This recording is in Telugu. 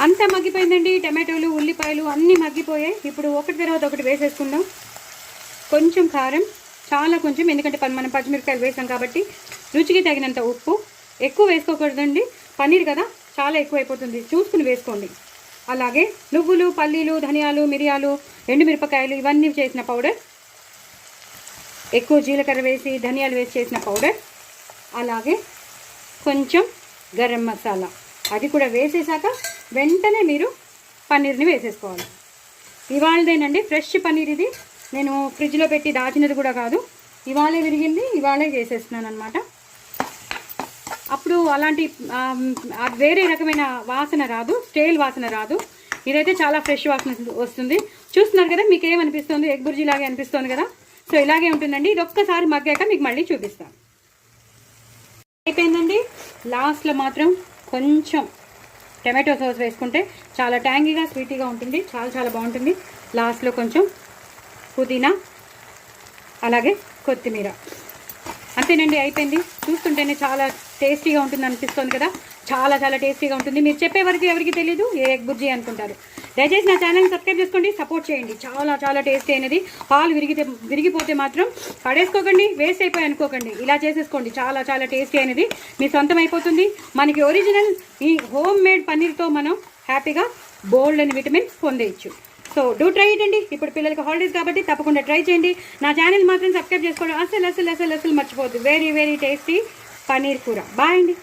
అంతా మగ్గిపోయిందండి. టమాటోలు, ఉల్లిపాయలు అన్నీ మగ్గిపోయాయి. ఇప్పుడు ఒకటి తర్వాత ఒకటి వేసేసుకుందాం. కొంచెం కారం, చాలా కొంచెం, ఎందుకంటే మనం పచ్చిమిరపకాయలు వేసాం కాబట్టి. రుచికి తగినంత ఉప్పు. ఎక్కువ వేసుకోకూడదండి, పన్నీర్ కదా, చాలా ఎక్కువ అయిపోతుంది, చూసుకుని వేసుకోండి. అలాగే నువ్వులు, పల్లీలు, ధనియాలు, మిరియాలు, ఎండుమిరపకాయలు ఇవన్నీ చేసిన పౌడర్, ఎక్కువ జీలకర్ర వేసి ధనియాలు వేసి చేసిన పౌడర్, అలాగే కొంచెం గరం మసాలా, అది కూడా వేసేసాక వెంటనే మీరు పన్నీర్ని వేసేసుకోవాలి. ఇవాళదేనండి ఫ్రెష్ పన్నీర్ ఇది. నేను ఫ్రిడ్జ్లో పెట్టి దాచినది కూడా కాదు, ఇవాళే విరిగింది, ఇవాళే చేసేస్తున్నాను అనమాట. అప్పుడు అలాంటి వేరే రకమైన వాసన రాదు, స్టేల్ వాసన రాదు. ఇదైతే చాలా ఫ్రెష్ వాసన వస్తుంది. చూస్తున్నారు కదా, మీకు ఏమనిపిస్తుంది? ఎగ్ బుర్జీ లాగే అనిపిస్తుంది కదా. సో ఇలాగే ఉంటుందండి. ఇది ఒక్కసారి మగ్గాక మీకు మళ్ళీ చూపిస్తాను. అయిపోయిందండి. లాస్ట్లో మాత్రం కొంచెం టమాటో సాస్ వేసుకుంటే చాలా ట్యాంగీగా, స్వీటీగా ఉంటుంది, చాలా చాలా బాగుంటుంది. లాస్ట్లో కొంచెం పుదీనా, అలాగే కొత్తిమీర. అంతేనండి, అయిపోయింది. చూస్తుంటేనే చాలా టేస్టీగా ఉంటుంది అనిపిస్తుంది కదా, చాలా చాలా టేస్టీగా ఉంటుంది. మీరు చెప్పే వరకు ఎవరికి తెలీదు ఏ ఎగ్ బుర్జీ అనుకుంటారు. దయచేసి నా ఛానల్ని సబ్స్క్రైబ్ చేసుకోండి, సపోర్ట్ చేయండి. చాలా చాలా టేస్టీ అనేది. పాలు విరిగిపోతే మాత్రం పడేసుకోకండి, వేస్ట్ అయిపోయి అనుకోకండి, ఇలా చేసేసుకోండి. చాలా చాలా టేస్టీ అనేది మీ సొంతం అయిపోతుంది. మనకి ఒరిజినల్ ఈ హోమ్ మేడ్ పన్నీర్తో మనం హ్యాపీగా బోల్డ్ అని విటమిన్స్ పొందేయచ్చు. సో డూ ట్రై ఇట్ అండి. ఇప్పుడు పిల్లలకి హాలిడేస్ కాబట్టి తప్పకుండా ట్రై చేయండి. నా ఛానల్ మాత్రం సబ్స్క్రైబ్ చేసుకోవడం అసలు మర్చిపోద్దు. వెరీ వెరీ టేస్టీ పన్నీర్ కూర. బాయ్ అండి.